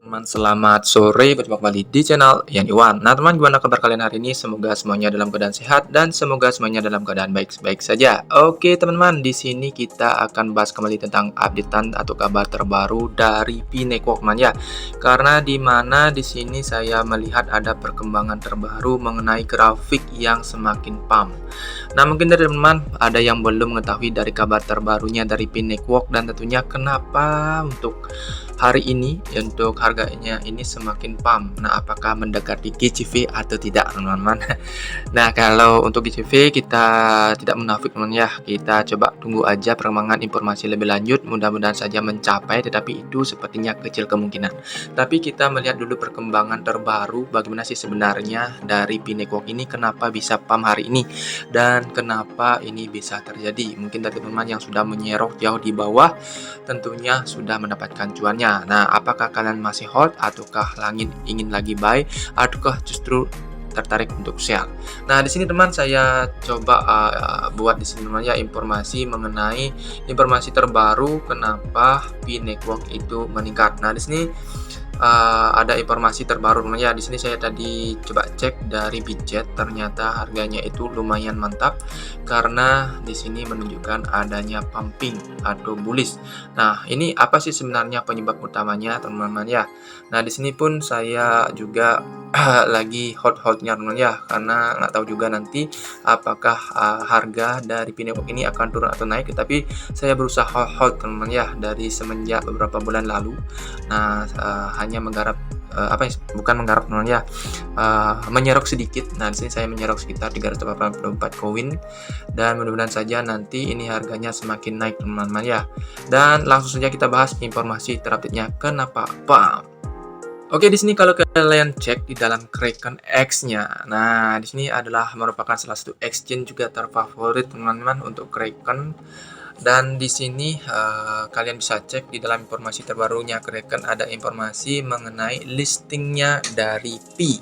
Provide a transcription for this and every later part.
Teman, selamat sore, berjumpa kembali di channel Ian Iwan. Nah teman, gimana kabar kalian hari ini? Semoga semuanya dalam keadaan sehat dan semoga semuanya dalam keadaan baik-baik saja. Oke teman-teman, di sini kita akan bahas kembali tentang updatean atau kabar terbaru dari Pi Network teman ya. Karena di mana di sini saya melihat ada perkembangan terbaru mengenai grafik yang semakin pump. Nah mungkin dari teman-teman ada yang belum mengetahui dari kabar terbarunya dari Pi Network dan tentunya kenapa untuk hari ini untuk harganya ini semakin pump. Nah, apakah mendekati GCV atau tidak, teman-teman? Nah, kalau untuk GCV kita tidak munafik, teman ya. Kita coba tunggu aja perkembangan informasi lebih lanjut. Mudah-mudahan saja mencapai, tetapi itu sepertinya kecil kemungkinan. Tapi kita melihat dulu perkembangan terbaru bagaimana sih sebenarnya dari Pi Network ini kenapa bisa pump hari ini dan kenapa ini bisa terjadi. Mungkin dari teman-teman yang sudah menyerok jauh di bawah tentunya sudah mendapatkan cuannya. Nah, apakah kalian masih hold ataukah langit ingin lagi buy ataukah justru tertarik untuk share? Nah, di sini teman saya coba buat di sini teman ya informasi mengenai informasi terbaru kenapa Pi Network itu meningkat. Nah, di sini ada informasi terbaru teman ya. Di sini saya tadi coba cek dari Bitget, ternyata harganya itu lumayan mantap karena di sini menunjukkan adanya pumping atau bullish. Nah, ini apa sih sebenarnya penyebab utamanya teman-teman ya? Nah, di sini pun saya juga lagi hold-holdnya teman ya, karena nggak tahu juga nanti apakah harga dari Pi Network ini akan turun atau naik. Tapi saya berusaha hold teman ya dari semenjak beberapa bulan lalu. Nah, hanya menggarap bukan menggarap teman ya, menyerok sedikit. Nah, di sini saya menyerok sekitar 384 koin dan mudah-mudahan saja nanti ini harganya semakin naik teman-teman ya. Dan langsung saja kita bahas informasi terupdate-nya kenapa pump. Oke, di sini kalau kalian cek di dalam Kraken X-nya. Nah, di sini adalah merupakan salah satu exchange juga terfavorit teman-teman untuk Kraken. Dan di sini kalian bisa cek di dalam informasi terbarunya Kraken ada informasi mengenai listingnya dari Pi.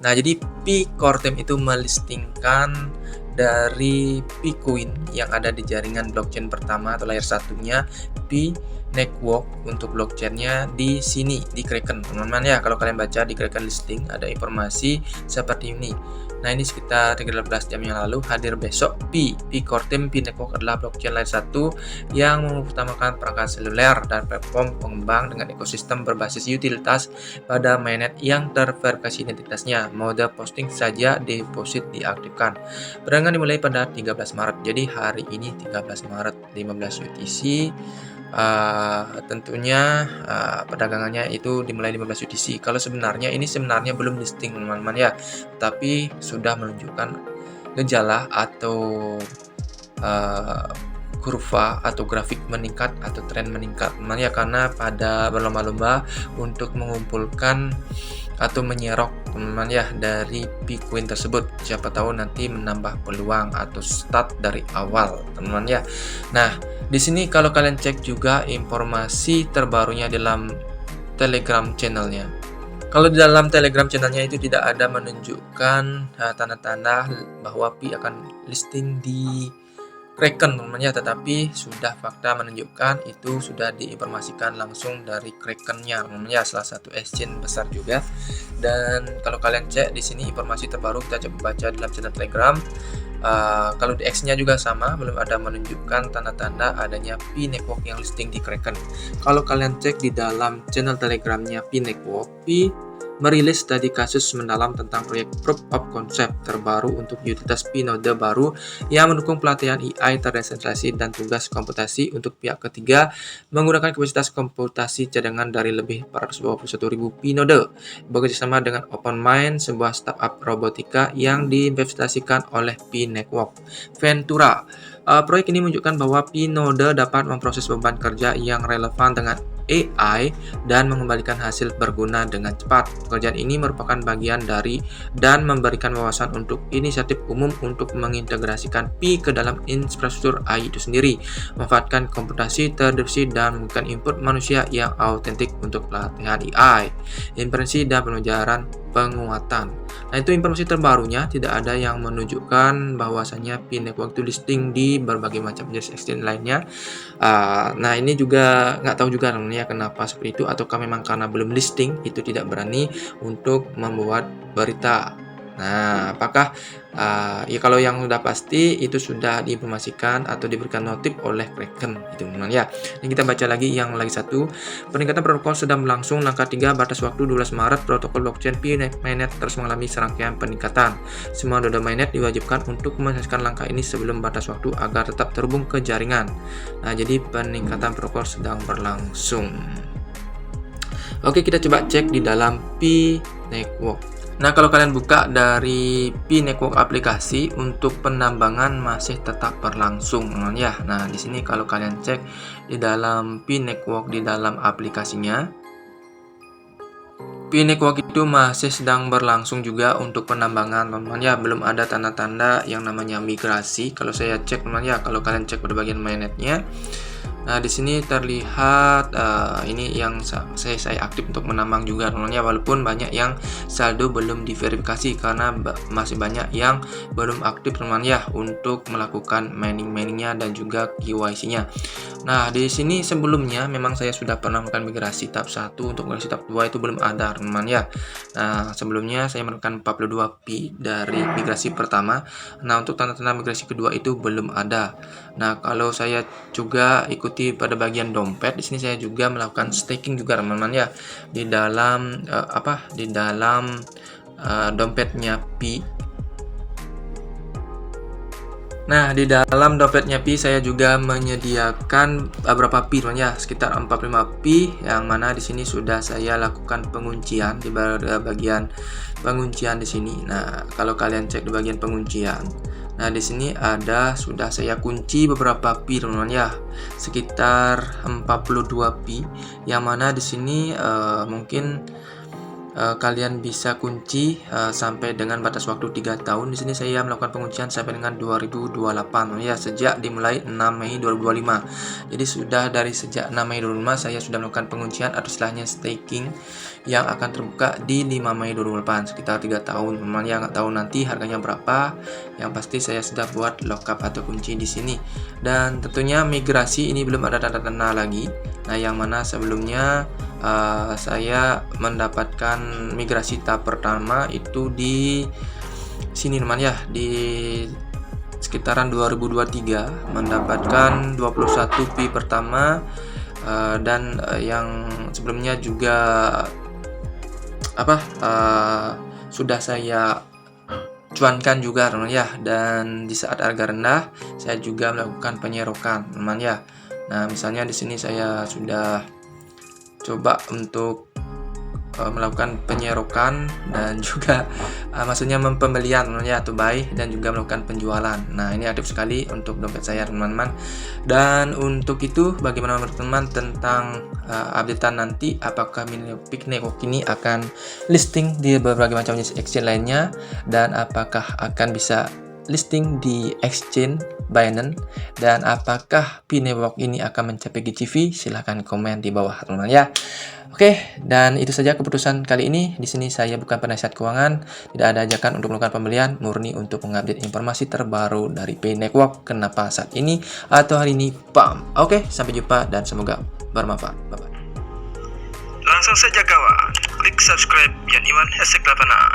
Nah, jadi Pi Core Team itu melistingkan dari Pi Coin yang ada di jaringan blockchain pertama atau layer satunya Pi Network untuk blockchainnya di sini di Kraken teman-teman ya. Kalau kalian baca di Kraken listing ada informasi seperti ini. Nah, ini sekitar 13 jam yang lalu hadir besok Pi Core Team Pi Network adalah blockchain layer 1 yang mengutamakan perangkat seluler dan platform pengembang dengan ekosistem berbasis utilitas pada mainnet yang terverifikasi identitasnya. Mode posting saja deposit diaktifkan. Perdagangan dimulai pada 13 Maret. Jadi hari ini 13 Maret 15 UTC. Tentunya perdagangannya itu dimulai 15 UTC. Kalau sebenarnya ini belum listing teman-teman ya, tapi sudah menunjukkan gejala atau kurva atau grafik meningkat atau tren meningkat teman ya, karena pada berlomba-lomba untuk mengumpulkan atau menyerok teman-teman ya dari Bitcoin tersebut. Siapa tahu nanti menambah peluang atau start dari awal teman-teman ya. Nah, di sini kalau kalian cek juga informasi terbarunya dalam Telegram channelnya. Kalau di dalam Telegram channelnya itu tidak ada menunjukkan tanda-tanda bahwa Pi akan listing di Kraken teman-teman ya, tetapi sudah fakta menunjukkan itu sudah diinformasikan langsung dari Kraken-nya teman-teman ya, salah satu exchange besar juga. Dan kalau kalian cek di sini informasi terbaru kita coba baca dalam channel Telegram. Kalau di X-nya juga sama, belum ada menunjukkan tanda-tanda adanya Pi Network yang listing di Kraken. Kalau kalian cek di dalam channel Telegramnya Pi Network, Pi merilis tadi kasus mendalam tentang proyek Proof of Concept terbaru untuk utilitas Pi node baru yang mendukung pelatihan AI terdesentralisasi dan tugas komputasi untuk pihak ketiga menggunakan kapasitas komputasi cadangan dari lebih 421.000 Pi node bekerjasama dengan OpenMind, sebuah startup robotika yang diinvestasikan oleh Pi Network Ventura. Proyek ini menunjukkan bahwa Pi node dapat memproses beban kerja yang relevan dengan AI dan mengembalikan hasil berguna dengan cepat. Pekerjaan ini merupakan bagian dari dan memberikan wawasan untuk inisiatif umum untuk mengintegrasikan Pi ke dalam infrastruktur AI itu sendiri, memanfaatkan komputasi terdistribusi dan menggunakan input manusia yang autentik untuk pelatihan AI, inferensi dan pembelajaran penguatan. Nah, itu informasi terbarunya, tidak ada yang menunjukkan bahwasannya Pi Network itu listing di berbagai macam jenis exchange lainnya. Nah, ini juga nggak tahu juga namanya ya. Kenapa seperti itu? Ataukah memang karena belum listing itu tidak berani untuk membuat berita? Nah, apakah ya kalau yang sudah pasti itu sudah diinformasikan atau diberikan notif oleh Kraken itu teman-teman ya. Ini kita baca lagi yang lagi satu. Peningkatan protokol sedang berlangsung. Langkah 3 batas waktu 12 Maret protokol blockchain Pi mainnet terus mengalami serangkaian peningkatan. Semua noda mainnet diwajibkan untuk menyelesaikan langkah ini sebelum batas waktu agar tetap terhubung ke jaringan. Nah, jadi peningkatan protokol sedang berlangsung. Oke, kita coba cek di dalam Pi Network. Nah, kalau kalian buka dari Pi Network aplikasi, untuk penambangan masih tetap berlangsung, teman ya. Nah, di sini kalau kalian cek di dalam Pi Network di dalam aplikasinya, Pi Network itu masih sedang berlangsung juga untuk penambangan, teman ya. Belum ada tanda-tanda yang namanya migrasi. Kalau saya cek, teman ya, kalau kalian cek pada bagian mainnetnya. Nah, di sini terlihat ini yang saya aktif untuk menambang juga teman-teman ya, walaupun banyak yang saldo belum diverifikasi karena masih banyak yang belum aktif teman ya untuk melakukan miningnya dan juga KYC-nya. Nah, di sini sebelumnya memang saya sudah pernah melakukan migrasi tahap 1, untuk migrasi tahap 2 itu belum ada teman-teman ya. Nah, sebelumnya saya melakukan 42 Pi dari migrasi pertama. Nah, untuk tanda-tanda migrasi kedua itu belum ada. Nah, kalau saya juga ikuti pada bagian dompet, di sini saya juga melakukan staking juga teman-teman ya di dalam di dalam dompetnya Pi. Nah, di dalam dompetnya Pi saya juga menyediakan beberapa Pi teman ya, sekitar 45 Pi yang mana di sini sudah saya lakukan penguncian di bagian penguncian di sini. Nah, kalau kalian cek di bagian penguncian, nah di sini ada sudah saya kunci beberapa Pi teman-teman ya, sekitar 42 Pi yang mana di sini mungkin kalian bisa kunci sampai dengan batas waktu 3 tahun. Di sini saya melakukan penguncian sampai dengan 2028 ya, sejak dimulai 6 Mei 2025. Jadi sudah dari sejak 6 Mei 2025 saya sudah melakukan penguncian atau istilahnya staking yang akan terbuka di 5 Mei 2028, sekitar 3 tahun. Teman ya, nggak tahu nanti harganya berapa. Yang pasti saya sudah buat lockup atau kunci di sini. Dan tentunya migrasi ini belum ada tanda-tanda lagi. Nah, yang mana sebelumnya saya mendapatkan migrasi tahap pertama itu di sini teman ya, di sekitaran 2023 mendapatkan 21 Pi pertama, dan yang sebelumnya juga sudah saya cuankan juga teman ya, dan di saat harga rendah saya juga melakukan penyerokan teman ya. Nah, misalnya di sini saya sudah coba untuk melakukan penyerokan dan juga maksudnya pembelian ya, atau buy, dan juga melakukan penjualan. Nah, ini aktif sekali untuk dompet saya teman-teman. Dan untuk itu bagaimana menurut teman-teman tentang updatean nanti, apakah Pi Network ini akan listing di berbagai macam jenis exchange lainnya, dan apakah akan bisa listing di exchange Binance, dan apakah Pi Network ini akan mencapai GCV? Silahkan komen di bawah teman-teman ya. Oke, dan itu saja keputusan kali ini. Di sini saya bukan penasihat keuangan, tidak ada ajakan untuk melakukan pembelian, murni untuk mengupdate informasi terbaru dari Pi Network. Kenapa saat ini atau hari ini, pam. Oke, sampai jumpa dan semoga bermanfaat. Bye bye. Langsung saja kawan, klik subscribe Yan Iwan #8.